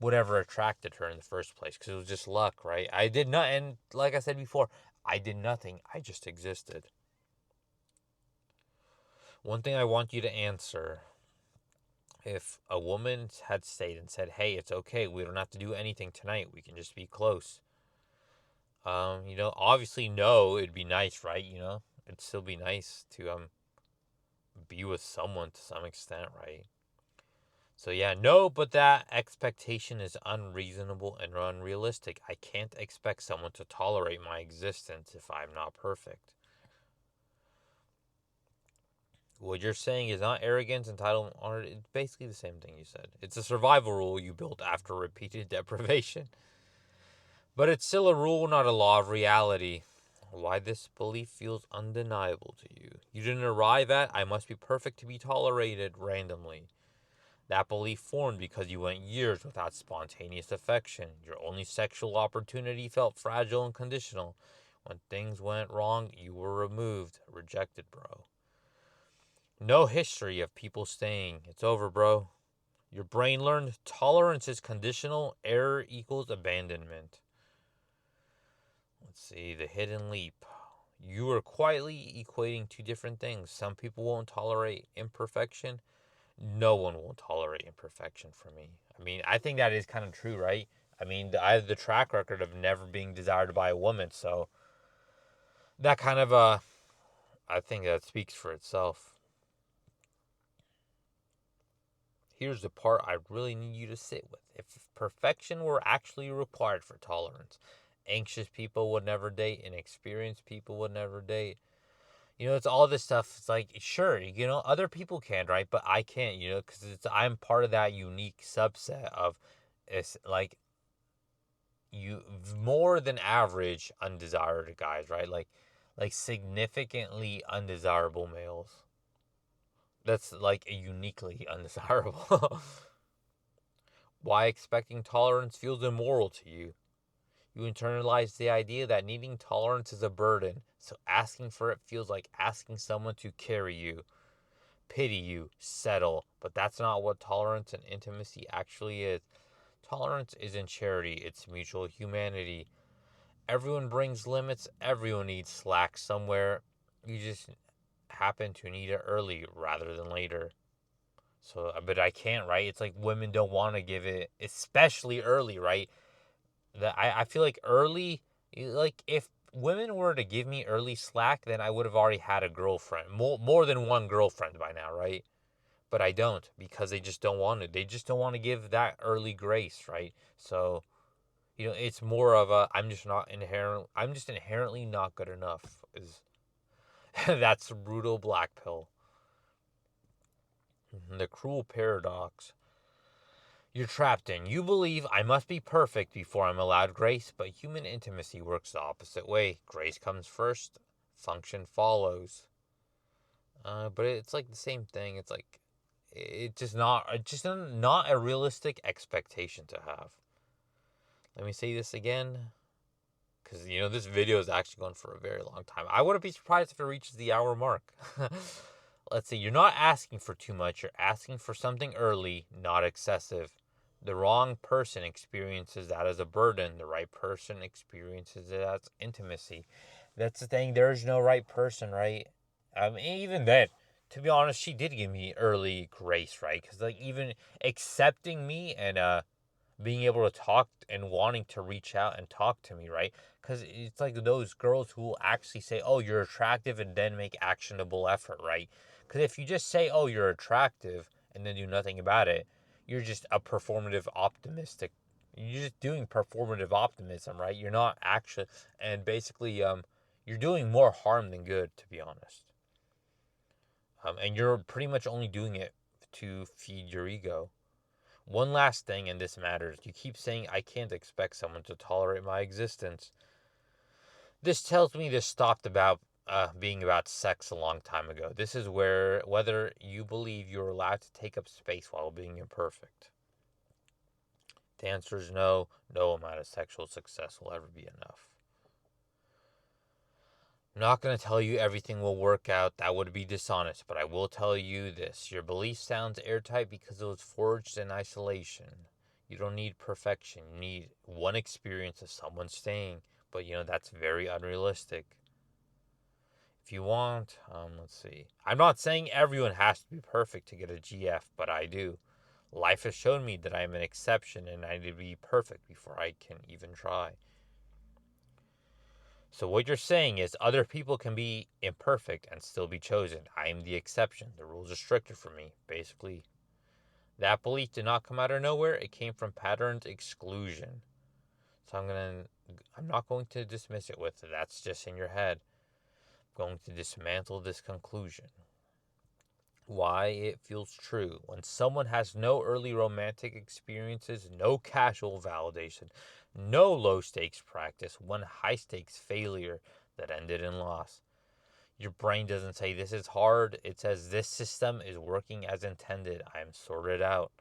Whatever attracted her in the first place, because it was just luck, right? I did not, and like I said before, I did nothing. I just existed. One thing I want you to answer: if a woman had stayed and said, "Hey, it's okay. We don't have to do anything tonight. We can just be close." Obviously, no, it'd be nice, right? It'd still be nice to be with someone to some extent, right? So yeah, no, but that expectation is unreasonable and unrealistic. I can't expect someone to tolerate my existence if I'm not perfect. What you're saying is not arrogance, entitlement, honor. It's basically the same thing you said. It's a survival rule you built after repeated deprivation. But it's still a rule, not a law of reality. Why this belief feels undeniable to you. You didn't arrive at, I must be perfect to be tolerated randomly. That belief formed because you went years without spontaneous affection. Your only sexual opportunity felt fragile and conditional. When things went wrong, you were removed, rejected, bro. No history of people staying. It's over, bro. Your brain learned tolerance is conditional, error equals abandonment. Let's see, the hidden leap. You are quietly equating two different things. Some people won't tolerate imperfection. No one will tolerate imperfection for me. I mean, I think that is kind of true, right? I mean, I have the track record of never being desired by a woman, so that kind of, I think that speaks for itself. Here's the part I really need you to sit with. If perfection were actually required for tolerance, anxious people would never date, inexperienced people would never date. It's all this stuff. It's like, sure, other people can, right? But I can't, because I'm part of that unique subset of, it's like, you more than average undesired guys, right? Like significantly undesirable males. That's like a uniquely undesirable. Why expecting tolerance feels immoral to you. You internalize the idea that needing tolerance is a burden, so asking for it feels like asking someone to carry you, pity you, settle. But that's not what tolerance and intimacy actually is. Tolerance isn't charity, it's mutual humanity. Everyone brings limits, everyone needs slack somewhere. You just happen to need it early rather than later. So, but I can't, right? It's like women don't want to give it, especially early, right? I feel like early, like if women were to give me early slack, then I would have already had a girlfriend, more than one girlfriend by now, right? But I don't, because they just don't want it. They just don't want to give that early grace, right? So, it's more of a I'm just inherently not good enough. Is That's a brutal black pill. The cruel paradox you're trapped in. You believe I must be perfect before I'm allowed grace, but human intimacy works the opposite way. Grace comes first, function follows. But it's like the same thing. It's like It's just not a realistic expectation to have. Let me say this again, because this video is actually going for a very long time. I wouldn't be surprised if it reaches the hour mark. Let's see. You're not asking for too much. You're asking for something early, not excessive. The wrong person experiences that as a burden. The right person experiences it as intimacy. That's the thing. There's no right person, right? Even then, to be honest, she did give me early grace, right? Because like even accepting me and being able to talk and wanting to reach out and talk to me, right? Because it's like those girls who will actually say, "Oh, you're attractive," and then make actionable effort, right? Because if you just say, "Oh, you're attractive," and then do nothing about it, you're just a performative optimistic. You're just doing performative optimism, right? You're not actually, and basically, you're doing more harm than good, to be honest. And you're pretty much only doing it to feed your ego. One last thing, and this matters. You keep saying, I can't expect someone to tolerate my existence. This tells me this stopped about being about sex a long time ago. This is where whether you believe you're allowed to take up space while being imperfect. The answer is no. No amount of sexual success will ever be enough. I'm not going to tell you everything will work out. That would be dishonest. But I will tell you this. Your belief sounds airtight because it was forged in isolation. You don't need perfection. You need one experience of someone staying. But, that's very unrealistic. If you want, let's see. I'm not saying everyone has to be perfect to get a GF, but I do. Life has shown me that I am an exception and I need to be perfect before I can even try. So what you're saying is other people can be imperfect and still be chosen. I am the exception. The rules are stricter for me. Basically, that belief did not come out of nowhere. It came from patterned exclusion. So I'm not going to dismiss it with that's just in your head. I'm going to dismantle this conclusion. Why it feels true. When someone has no early romantic experiences, no casual validation, no low stakes practice, one high stakes failure that ended in loss. Your brain doesn't say this is hard, it says this system is working as intended. I am sorted out.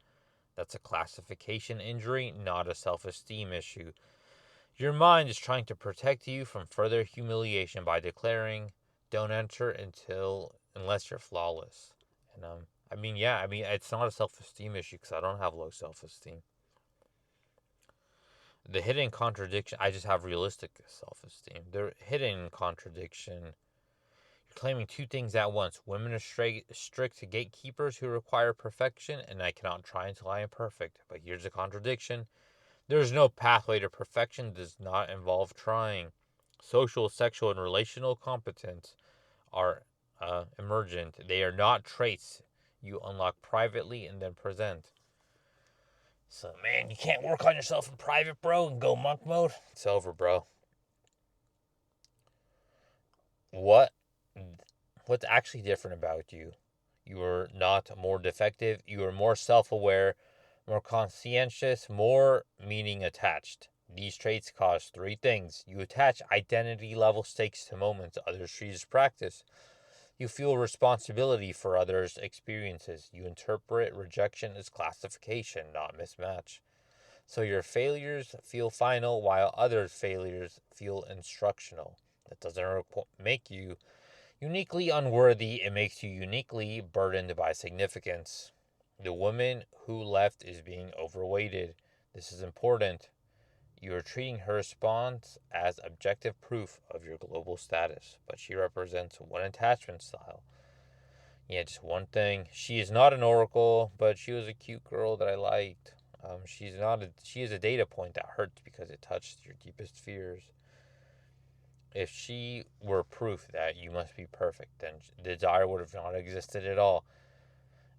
That's a classification injury, not a self esteem issue. Your mind is trying to protect you from further humiliation by declaring, don't enter unless you're flawless. And it's not a self-esteem issue because I don't have low self-esteem. The hidden contradiction, I just have realistic self-esteem. The hidden contradiction, you're claiming two things at once. Women are strict gatekeepers who require perfection, and I cannot try until I am perfect. But here's the contradiction. There is no pathway to perfection that does not involve trying. Social, sexual, and relational competence are emergent. They are not traits you unlock privately and then present. So, man, you can't work on yourself in private, bro, and go monk mode. It's over, bro. What? What's actually different about you? You are not more defective. You are more self-aware, more conscientious, more meaning attached. These traits cause three things. You attach identity level stakes to moments others treat as practice. You feel responsibility for others' experiences. You interpret rejection as classification, not mismatch. So your failures feel final while others' failures feel instructional. That doesn't make you uniquely unworthy, it makes you uniquely burdened by significance. The woman who left is being overweighted. This is important. You are treating her response as objective proof of your global status, but she represents one attachment style. Yeah, just one thing. She is not an oracle, but she was a cute girl that I liked. She is a data point that hurts because it touched your deepest fears. If she were proof that you must be perfect, then the desire would have not existed at all.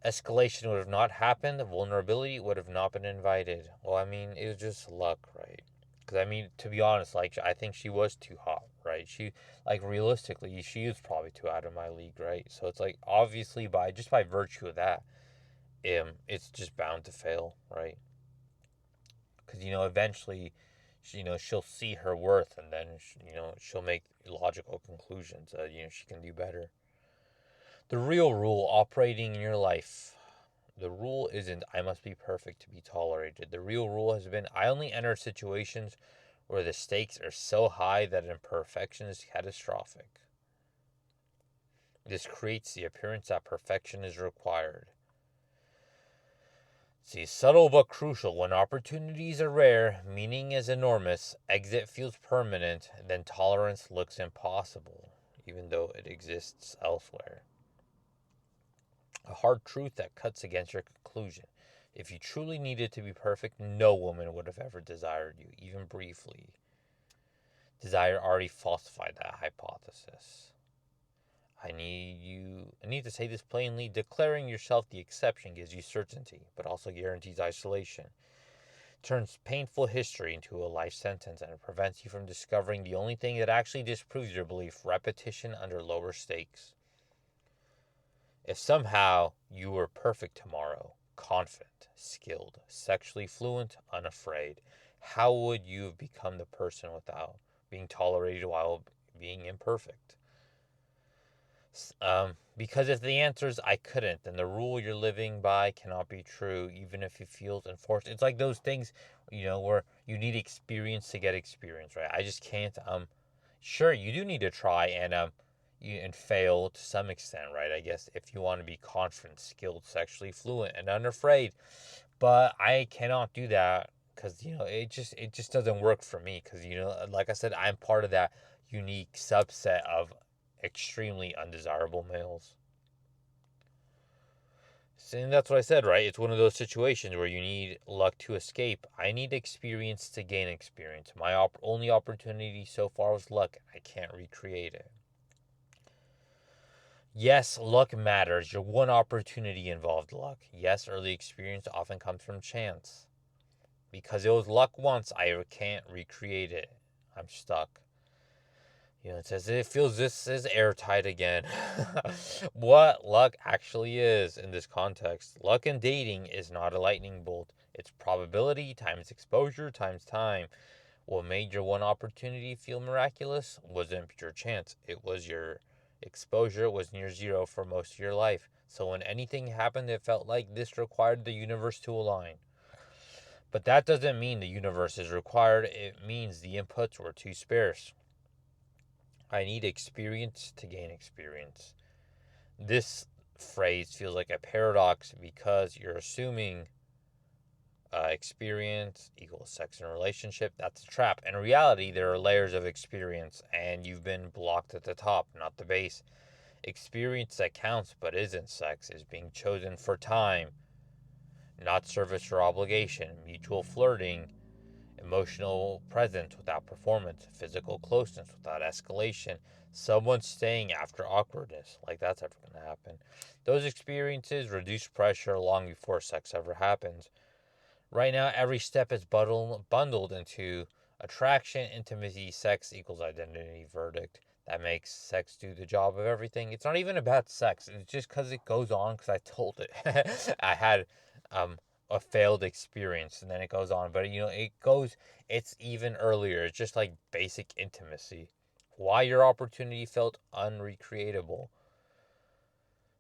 Escalation would have not happened. Vulnerability would have not been invited. Well, it was just luck, right? Because to be honest, I think she was too hot, right? Realistically, she is probably too out of my league, right? So it's like obviously by virtue of that, it's just bound to fail, right? Because eventually, she'll see her worth, and then she'll make logical conclusions that she can do better. The real rule operating in your life The rule isn't I must be perfect to be tolerated. The real rule has been I only enter situations where the stakes are so high that imperfection is catastrophic. This creates the appearance that perfection is required. See, subtle but crucial. When opportunities are rare, meaning is enormous, exit feels permanent, then tolerance looks impossible, even though it exists elsewhere. A hard truth that cuts against your conclusion. If you truly needed to be perfect, no woman would have ever desired you, even briefly. Desire already falsified that hypothesis. I need to say this plainly. Declaring yourself the exception gives you certainty, but also guarantees isolation. It turns painful history into a life sentence, and it prevents you from discovering the only thing that actually disproves your belief: repetition under lower stakes. If somehow you were perfect tomorrow, confident, skilled, sexually fluent, unafraid, how would you have become the person without being tolerated while being imperfect? Because if the answer is I couldn't, then the rule you're living by cannot be true, even if it feels enforced. It's like those things, where you need experience to get experience, right? I just can't. Sure, you do need to try and fail to some extent, right? I guess if you want to be confident, skilled, sexually fluent, and unafraid, but I cannot do that because it just doesn't work for me because like I said, I'm part of that unique subset of extremely undesirable males. And that's what I said, right? It's one of those situations where you need luck to escape. I need experience to gain experience. My only opportunity so far was luck. I can't recreate it. Yes, luck matters. Your one opportunity involved luck. Yes, early experience often comes from chance. Because it was luck once, I can't recreate it. I'm stuck. It says it feels this is airtight again. What luck actually is in this context. Luck in dating is not a lightning bolt. It's probability times exposure times time. What made your one opportunity feel miraculous wasn't pure chance. It was your exposure was near zero for most of your life. So when anything happened, it felt like this required the universe to align. But that doesn't mean the universe is required. It means the inputs were too sparse. I need experience to gain experience. This phrase feels like a paradox because you're assuming experience equals sex and relationship. That's a trap. In reality, there are layers of experience, and you've been blocked at the top, not the base. Experience that counts but isn't sex is being chosen for time, not service or obligation, mutual flirting, emotional presence without performance, physical closeness without escalation, someone staying after awkwardness, like that's ever going to happen. Those experiences reduce pressure long before sex ever happens. Right now, every step is bundled into attraction, intimacy, sex equals identity, verdict. That makes sex do the job of everything. It's not even about sex. It's just because it goes on because I told it. I had um, a failed experience and then it goes on. But, it's even earlier. It's just like basic intimacy. Why your opportunity felt unrecreatable.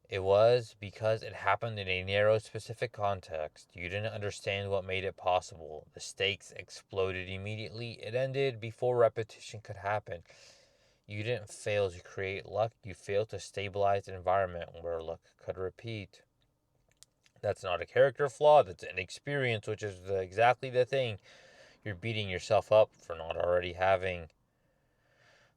It was because it happened in a narrow, specific context. You didn't understand what made it possible. The stakes exploded immediately. It ended before repetition could happen. You didn't fail to create luck. You failed to stabilize an environment where luck could repeat. That's not a character flaw. That's an experience, which is exactly the thing you're beating yourself up for not already having.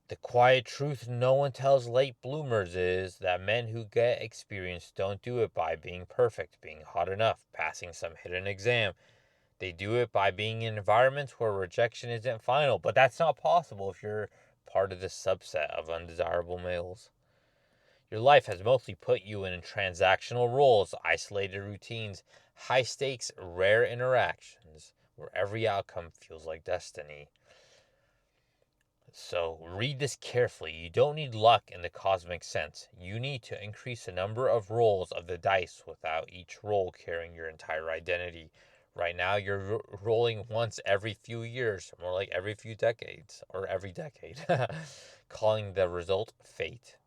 The quiet truth no one tells late bloomers is that men who get experience don't do it by being perfect, being hot enough, passing some hidden exam. They do it by being in environments where rejection isn't final. But that's not possible if you're part of this subset of undesirable males. Your life has mostly put you in transactional roles, isolated routines, high stakes, rare interactions, where every outcome feels like destiny. So read this carefully. You don't need luck in the cosmic sense. You need to increase the number of rolls of the dice without each roll carrying your entire identity. Right now, you're rolling once every few years, more like every few decades, or every decade, calling the result fate.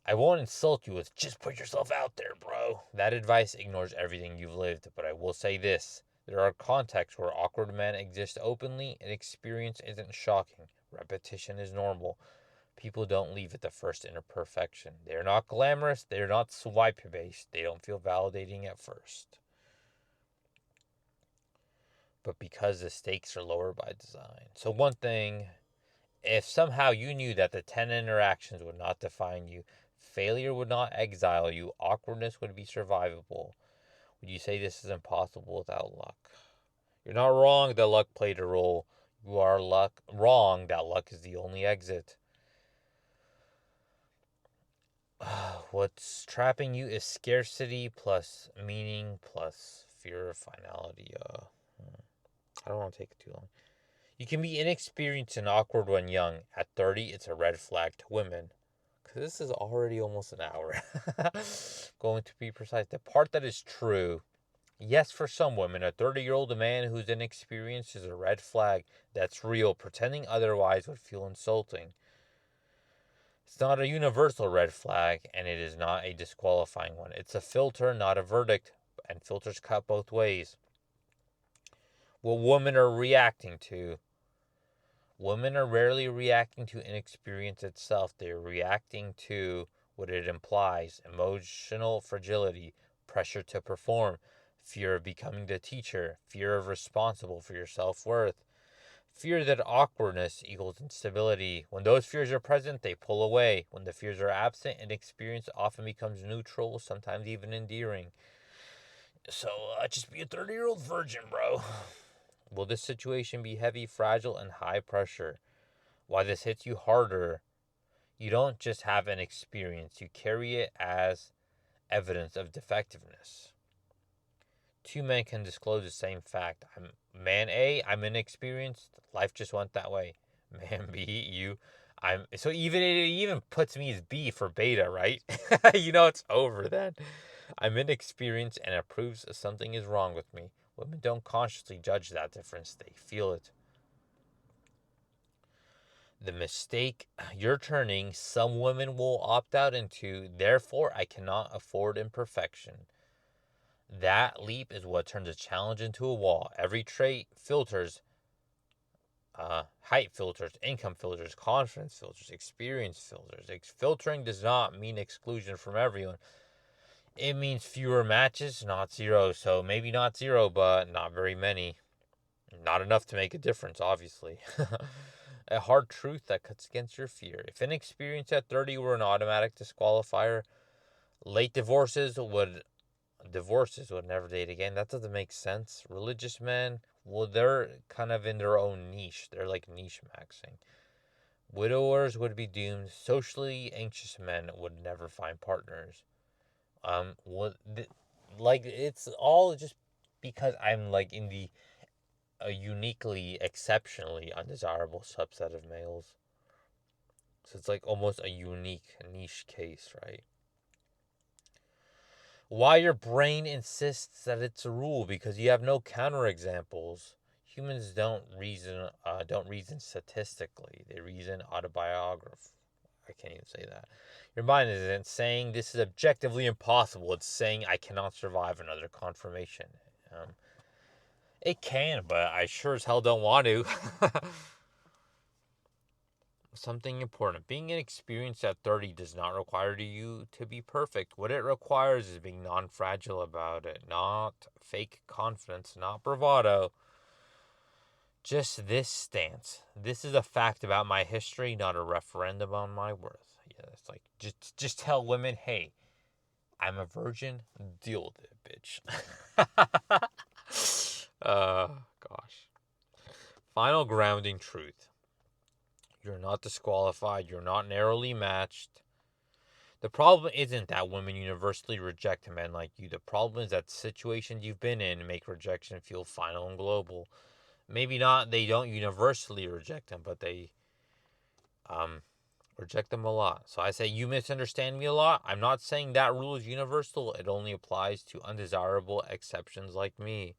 I won't insult you with just put yourself out there, bro. That advice ignores everything you've lived, but I will say this. There are contexts where awkward men exist openly and experience isn't shocking. Repetition is normal. People don't leave at the first imperfection. They're not glamorous. They're not swipe based. They don't feel validating at first. But because the stakes are lower by design. So, one thing, if somehow you knew that the 10 interactions would not define you, failure would not exile you, awkwardness would be survivable, would you say this is impossible without luck? You're not wrong that luck played a role. You are wrong that luck is the only exit. What's trapping you is scarcity plus meaning plus fear of finality. I don't want to take it too long. You can be inexperienced and awkward when young. At 30, it's a red flag to women. Because this is already almost an hour. Going to be precise. The part that is true, yes, for some women, a 30-year-old man who's inexperienced is a red flag. That's real. Pretending otherwise would feel insulting. It's not a universal red flag, and it is not a disqualifying one. It's a filter, not a verdict, and filters cut both ways. What women are reacting to. Women are rarely reacting to inexperience itself. They're reacting to what it implies: emotional fragility, pressure to perform, fear of becoming the teacher, fear of responsible for your self-worth, fear that awkwardness equals instability. When those fears are present, they pull away. When the fears are absent, inexperience often becomes neutral, sometimes even endearing. So just be a 30-year-old virgin, bro. Will this situation be heavy, fragile, and high pressure? Why this hits you harder, you don't just have an experience, you carry it as evidence of defectiveness. Two men can disclose the same fact. Man A, I'm inexperienced. Life just went that way. Man B, I'm so even it even puts me as B for beta, right? It's over then. I'm inexperienced and it proves something is wrong with me. Women don't consciously judge that difference, they feel it. The mistake you're turning, some women will opt out into, therefore I cannot afford imperfection. That leap is what turns a challenge into a wall. Every trait filters, height filters, income filters, confidence filters, experience filters. Filtering does not mean exclusion from everyone. It means fewer matches, not zero. So maybe not zero, but not very many. Not enough to make a difference, obviously. A hard truth that cuts against your fear. If inexperience at 30 were an automatic disqualifier, late divorces would never date again. That doesn't make sense. Religious men, well, they're kind of in their own niche. They're like niche maxing. Widowers would be doomed. Socially anxious men would never find partners. It's all just because I'm like in the a uniquely, exceptionally undesirable subset of males. So it's like almost a unique niche case, right? Why your brain insists that it's a rule because you have no counterexamples. Humans don't reason statistically. They reason autobiography. I can't even say that. Your mind isn't saying this is objectively impossible. It's saying I cannot survive another confirmation. It can, but I sure as hell don't want to. Something important. Being inexperienced at 30 does not require you to be perfect. What it requires is being non-fragile about it. Not fake confidence, not bravado. Just this stance. This is a fact about my history, not a referendum on my worth. Yeah, it's like just tell women, hey, I'm a virgin. Deal with it, bitch. Gosh. Final grounding truth. You're not disqualified. You're not narrowly matched. The problem isn't that women universally reject men like you. The problem is that situations you've been in make rejection feel final and global. Maybe not, they don't universally reject them, but they reject them a lot. So I say, you misunderstand me a lot. I'm not saying that rule is universal. It only applies to undesirable exceptions like me.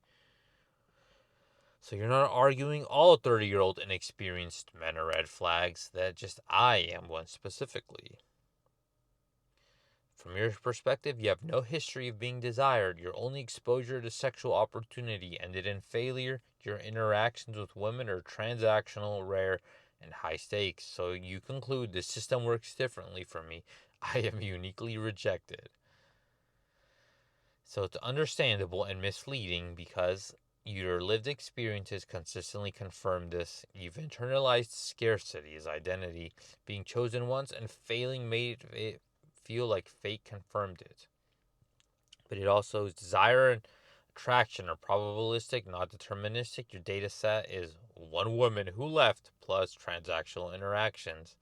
So you're not arguing all 30-year-old inexperienced men are red flags. That just I am one specifically. From your perspective, you have no history of being desired. Your only exposure to sexual opportunity ended in failure. Your interactions with women are transactional, rare, and high stakes. So you conclude the system works differently for me. I am uniquely rejected. So it's understandable and misleading because your lived experiences consistently confirm this. You've internalized scarcity as identity. Being chosen once and failing made it feel like fate confirmed it. But it also is desire and attraction are probabilistic, not deterministic. Your data set is one woman who left plus transactional interactions.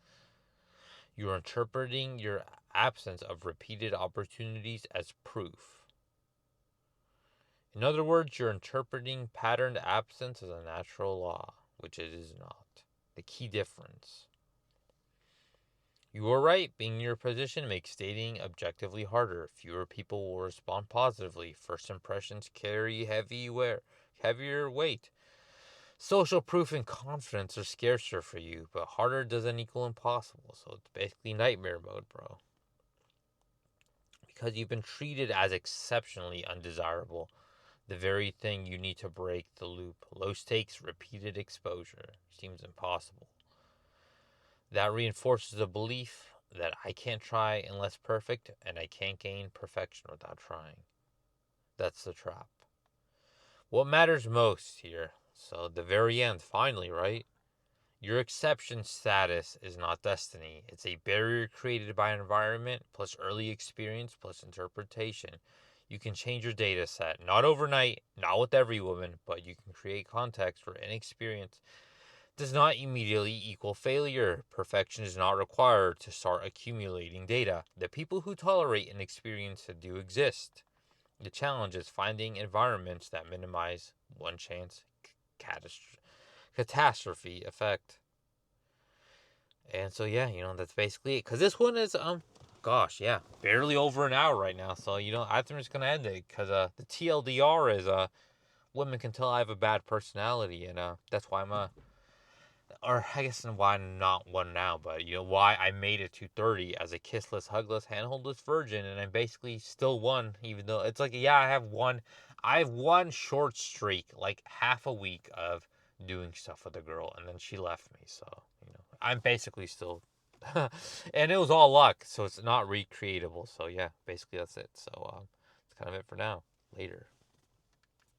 You're interpreting your absence of repeated opportunities as proof. In other words, you're interpreting patterned absence as a natural law, which it is not. The key difference. You are right. Being in your position makes dating objectively harder. Fewer people will respond positively. First impressions carry heavier weight. Social proof and confidence are scarcer for you, but harder doesn't equal impossible. So it's basically nightmare mode, bro. Because you've been treated as exceptionally undesirable. The very thing you need to break the loop. Low stakes, repeated exposure. Seems impossible. That reinforces the belief that I can't try unless perfect, and I can't gain perfection without trying. That's the trap. What matters most here? So, the very end, finally, right? Your exception status is not destiny. It's a barrier created by environment plus early experience plus interpretation. You can change your data set, not overnight, not with every woman, but you can create context where inexperience does not immediately equal failure. Perfection is not required to start accumulating data. The people who tolerate inexperience do exist. The challenge is finding environments that minimize one chance catastrophe effect. And so yeah, that's basically it. Cause this one is gosh, yeah, barely over an hour right now. So I think I'm just gonna end it because the TLDR is women can tell I have a bad personality, and that's why or I guess why I'm not one now, but why I made it to 30 as a kissless, hugless, handholdless virgin, and I'm basically still one, even though it's like yeah, I have one short streak, like half a week of doing stuff with a girl, and then she left me, so I'm basically still, and it was all luck, so it's not recreatable. So yeah, basically that's it. So it's kind of it for now. Later.